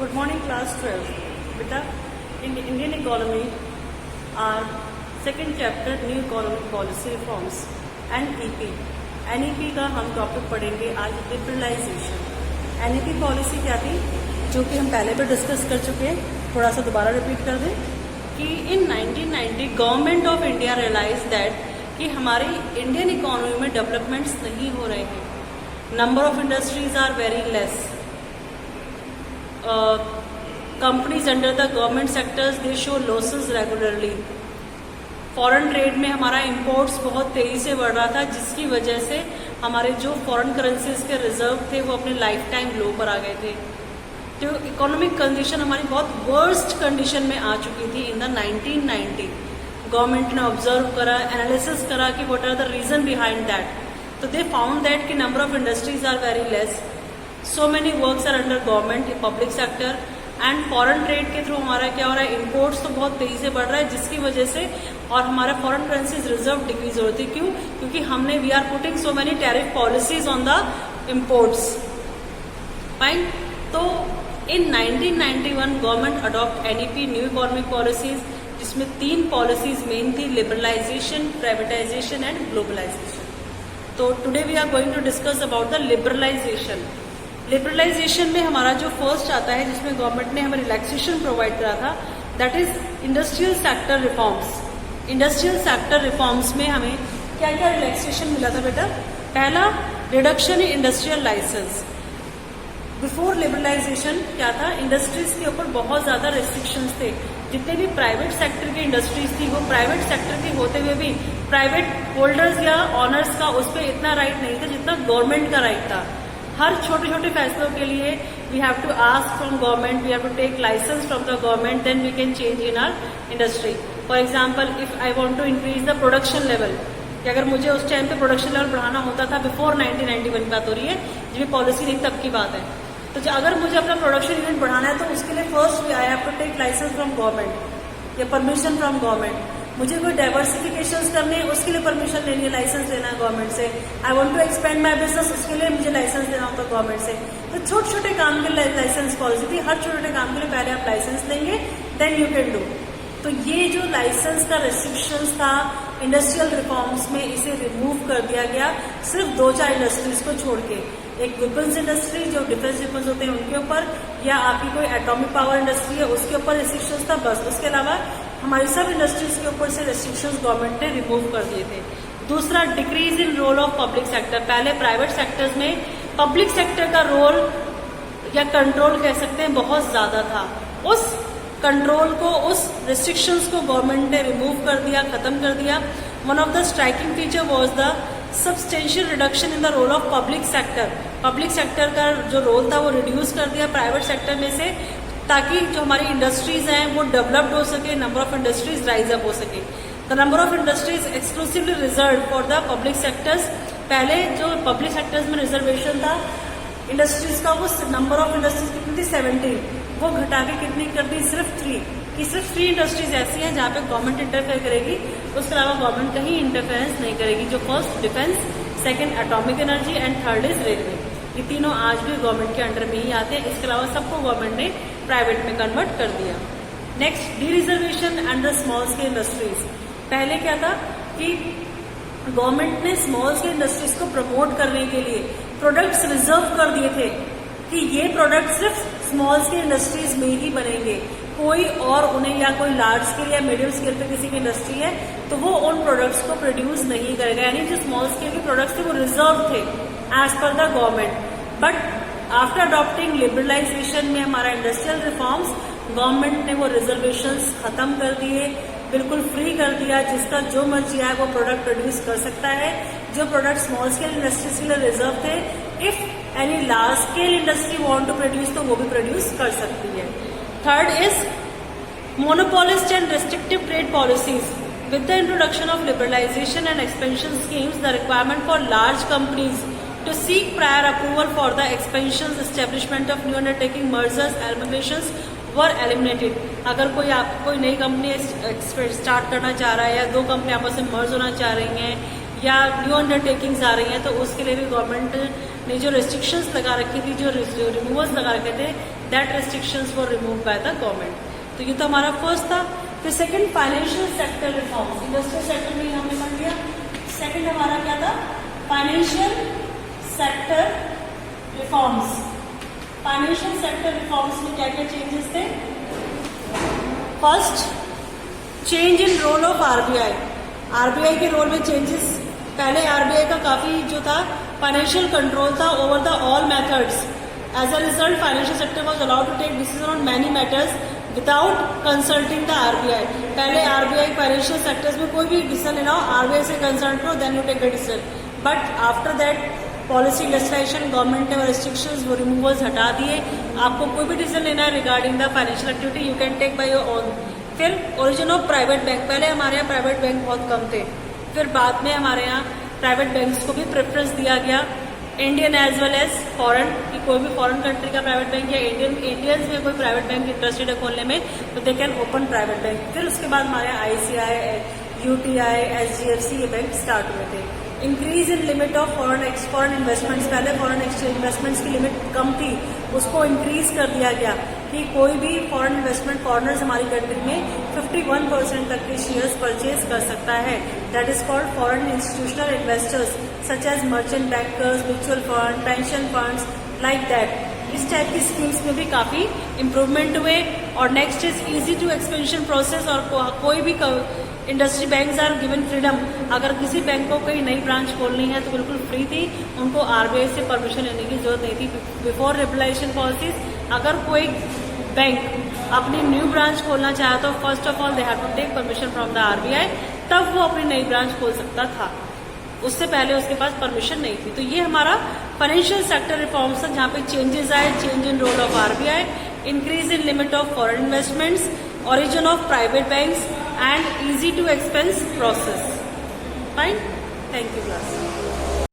Good morning, class 12. Beta, in Indian economy, our second chapter, New Economic Policy Reforms, NEP. NEP का हम topic पढ़ेंगे आज, liberalisation. NEP policy क्या थी, जो कि हम पहले भी डिस्कस कर चुके हैं, थोड़ा सा दोबारा रिपीट कर दें कि in 1990 government of India realise that कि हमारी इंडियन इकोनॉमी में डेवलपमेंट्स नहीं हो रहे हैं. Number of industries are very less. Companies under the government sectors they show losses regularly. Foreign trade में हमारा इंपोर्ट्स बहुत तेजी से बढ़ रहा था, जिसकी वजह से हमारे जो फॉरेन करेंसीज के रिजर्व थे वो अपने लाइफ टाइम लो पर आ गए थे. तो इकोनॉमिक कंडीशन हमारी बहुत वर्स्ट कंडीशन में आ चुकी थी इन द 1990. गवर्नमेंट ने ऑब्जर्व करा, एनालिसिस करा कि what are the reason behind that. तो दे फाउंड दैट कि number of industries are very less, so many works are under government public sector, and foreign trade के through हमारा क्या हो रहा है, इंपोर्ट्स तो बहुत तेजी से बढ़ रहा है, जिसकी वजह से और हमारा फॉरेन करेंसीज रिजर्व डिक्रीज हो रही थी. क्यों? क्योंकि हमने we are putting so many tariff policies on the imports. Fine. तो in 1991 government adopt NEP, new economic policies, जिसमें 3 पॉलिसीज मेन थी, लिबरलाइजेशन, प्राइवेटाइजेशन एंड ग्लोबलाइजेशन. तो today we are going to discuss about the liberalisation. Liberalisation में हमारा जो first आता है, जिसमें गवर्नमेंट ने हमें रिलैक्सेशन प्रोवाइड करा था, that is industrial sector reforms. Industrial sector reforms में हमें क्या क्या रिलैक्सेशन मिला था बेटा? पहला, reduction in industrial licence. Before liberalisation क्या था, इंडस्ट्रीज के ऊपर बहुत ज्यादा रेस्ट्रिक्शंस थे. जितने भी प्राइवेट सेक्टर की इंडस्ट्रीज थी, वो प्राइवेट सेक्टर के होते हुए भी प्राइवेट होल्डर्स या ऑनर्स का उस पर इतना राइट नहीं था जितना गवर्नमेंट का राइट था. हर छोटे छोटे फैसलों के लिए we have to ask from government, we have to take licence from the government, then we can change in our industry. For example, if I want to increase the production level, कि अगर मुझे उस time पे production level बढ़ाना होता था, before 1991 की बात हो रही है, जब पॉलिसी नहीं तब की बात है, तो अगर मुझे अपना प्रोडक्शन यूनिट बढ़ाना है तो उसके लिए first I have to take licence from government या परमिशन फ्रॉम गवर्नमेंट. मुझे कोई डाइवर्सिफिकेशन करनी है, उसके लिए परमिशन लेनी है, लाइसेंस लेना है गवर्नमेंट से. I want to expand my business, उसके लिए मुझे लाइसेंस लेना होता है गवर्नमेंट से. तो छोटे छोटे काम के लिए लाइसेंस पॉलिसी थी. हर छोटे छोटे काम के लिए पहले आप लाइसेंस लेंगे, देन यू कैन डू. तो ये जो लाइसेंस का रेस्ट्रिक्शंस था इंडस्ट्रियल रिफॉर्म्स में, इसे रिमूव कर दिया गया, सिर्फ 2-4 इंडस्ट्रीज को छोड़ के. एक वेपन्स इंडस्ट्री, जो डिफेंस वेपन्स होते हैं उनके ऊपर, या आपकी कोई एटॉमिक पावर इंडस्ट्री है उसके ऊपर रेस्ट्रिक्शंस था, बस. उसके अलावा हमारी सब इंडस्ट्रीज के ऊपर से रेस्ट्रिक्शंस गवर्नमेंट ने रिमूव कर दिए थे. दूसरा, decrease in role of public sector. पहले प्राइवेट सेक्टर्स में पब्लिक सेक्टर का रोल या कंट्रोल कह सकते हैं बहुत ज्यादा था. उस कंट्रोल को, उस रेस्ट्रिक्शंस को गवर्नमेंट ने रिमूव कर दिया, खत्म कर दिया. One of the striking feature was the substantial reduction in the role of public sector. Public sector का जो रोल था वो रिड्यूस कर दिया प्राइवेट सेक्टर में से, ताकि जो हमारी इंडस्ट्रीज हैं वो डेवलप्ड हो सके, number of industries rise up हो सके. The number of industries exclusively reserve for the public sectors. पहले जो पब्लिक सेक्टर्स में रिजर्वेशन था इंडस्ट्रीज का, वो नंबर ऑफ इंडस्ट्रीज कितनी थी, 17, वो घटा के कितनी कर दी, सिर्फ 3. कि सिर्फ 3 इंडस्ट्रीज ऐसी हैं जहाँ पे गवर्नमेंट इंटरफेयर करेगी, उसके अलावा गवर्नमेंट कहीं इंटरफेरेंस नहीं करेगी. जो first defence, second atomic energy and third is railway. ये तीनों आज भी गवर्नमेंट के अंडर में ही आते हैं. इसके अलावा सबको गवर्नमेंट ने प्राइवेट में कन्वर्ट कर दिया. Next, D reservation and the small scale industries. पहले क्या था कि गवर्नमेंट ने स्मॉल स्केल इंडस्ट्रीज को प्रमोट करने के लिए प्रोडक्ट्स रिजर्व कर दिए थे कि ये प्रोडक्ट सिर्फ स्मॉल स्केल इंडस्ट्रीज में ही बनेंगे. कोई और उन्हें, या कोई लार्ज स्केल या मीडियम स्केल पे किसी की इंडस्ट्री है तो वो उन प्रोडक्ट्स को प्रोड्यूस नहीं करेगा. यानी जो स्मॉल स्केल के प्रोडक्ट्स थे वो रिजर्व थे as per the government. But after adopting liberalisation में हमारा इंडस्ट्रियल रिफॉर्म्स, गवर्नमेंट ने वो रिजर्वेशंस खत्म कर दिए, बिल्कुल फ्री कर दिया. जिसका जो मर्जी है वो प्रोडक्ट प्रोड्यूस कर सकता है. जो प्रोडक्ट स्मॉल स्केल इंडस्ट्रीज के लिए रिजर्व थे, if any large scale industry want to produce तो वो भी प्रोड्यूस कर सकती है. Third is monopolist and restrictive trade policies. With the introduction of liberalization and expansion schemes, the requirement for large companies to seek prior approval for the expansions, establishment of new undertaking, mergers, amalgamations were eliminated. अगर कोई नई company start करना चाह रहा है, या 2 company आपस में मर्ज होना चाह रही हैं, या न्यू अंडरटेकिंग्स आ रही हैं, तो उसके लिए भी गवर्नमेंट ने जो रेस्ट्रिक्शंस लगा रखी थी, जो रिमूवल्स लगा रखे थे, that restrictions were remove by the government. तो ये तो हमारा फर्स्ट था। फिर second financial sector reforms, industrial sector में हमने कर लिया। सेकंड हमारा क्या था? Financial sector reforms. Financial sector reforms में क्या क्या चेंजेस थे? First, change in role of RBI. RBI के रोल में चेंजेस। पहले आरबीआई का काफी जो था फाइनेंशियल कंट्रोल था over the all methods. As a result financial sector was allowed to take decision on many matters without consulting the RBI. पहले RBI financial sectors में कोई भी डिसीजन लेना हो, आरबीआई से कंसल्ट करो, then you take a decision. But after that policy legislation, government ने वो रिस्ट्रिक्शंस, वो रिमूवल्स हटा दिए। आपको कोई भी डिसीजन लेना है regarding the financial activity, you can take by your own. फिर ओरिजिन ऑफ प्राइवेट बैंक, पहले हमारे यहाँ प्राइवेट बैंक बहुत कम थे, फिर बाद में हमारे यहाँ प्राइवेट बैंक्स को भी प्रेफरेंस दिया गया, Indian as well as foreign, कि कोई भी फॉरेन कंट्री का प्राइवेट बैंक या इंडियंस में कोई प्राइवेट बैंक इंटरेस्टेड है खोलने में, तो they can open private bank. फिर उसके बाद हमारे यहाँ ICI, UTI, SGFC ये बैंक स्टार्ट हुए थे। Increase in limit of foreign investments, पहले फॉरेन इन्वेस्टमेंट्स की लिमिट कम थी, उसको इंक्रीज कर दिया गया कि कोई भी फॉरेन इन्वेस्टमेंट फॉरेनर्स हमारी कंट्री में 51% तक के शेयर्स परचेज कर सकता है। That is called foreign institutional investors such as merchant bankers, mutual fund, pension funds, like that. इस टाइप की स्कीम्स में भी काफी इम्प्रूवमेंट हुए। और next is easy to expansion process, और कोई भी industry banks are given freedom. अगर किसी बैंक को कोई नई ब्रांच खोलनी है तो बिल्कुल फ्री थी, उनको आरबीआई से परमिशन लेने की जरूरत नहीं थी। बिफोर लिबरलाइजेशन पॉलिसीज, अगर कोई बैंक अपनी न्यू ब्रांच खोलना चाहे तो first of all they have to take permission from the RBI, तब वो अपनी नई ब्रांच खोल सकता था, उससे पहले उसके पास परमिशन नहीं थी। तो ये हमारा फाइनेंशियल सेक्टर रिफॉर्म्स था, जहाँ पे चेंजेस आए, change in role of RBI, increase in limit of foreign investments, origin of private banks and easy to expense process. Fine? Thank you class.